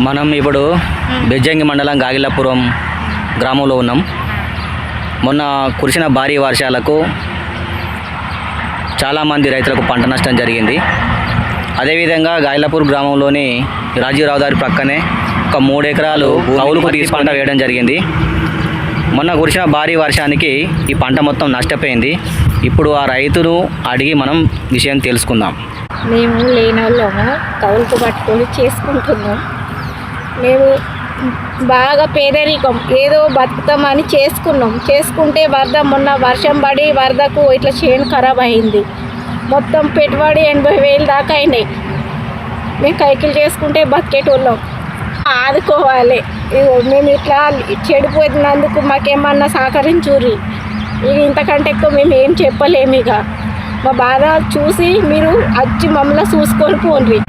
మనం ఇప్పుడు బెజ్జంగి మండలం గాగిలాపురం గ్రామంలో ఉన్నాం. మొన్న కురిసిన భారీ వర్షాలకు చాలామంది రైతులకు పంట నష్టం జరిగింది. అదేవిధంగా గాగిలాపూర్ గ్రామంలోని రాజీవ్ రహదారి ప్రక్కనే ఒక 3 ఎకరాలు కౌలుకు తీసి పంట వేయడం జరిగింది. మొన్న కురిసిన భారీ వర్షానికి ఈ పంట మొత్తం నష్టపోయింది. ఇప్పుడు ఆ రైతును అడిగి మనం విషయం తెలుసుకుందాం. మేము లేని వాళ్ళము కౌలుకు పట్టుకొని చేసుకుంటున్నాం. మేము బాగా పేదరికం, ఏదో బతుకుతామని చేసుకుంటే మొన్న వర్షం పడి వరదకు ఇట్లా చేను ఖరాబ్ అయింది. మొత్తం పెట్టుబడి 80,000 దాకా అయినాయి. మేము కైకిలు చేసుకుంటే బతికేటోళ్ళం. ఆదుకోవాలి. మేము ఇట్లా చెడిపోతున్నందుకు మాకేమన్నా సహకరించుర్రి. ఇక ఇంతకంటే ఎక్కువ మేము ఏం చెప్పలేము. ఇక మా బాధ చూసి మీరు వచ్చి మమ్మల్ని చూసుకొని పోండి.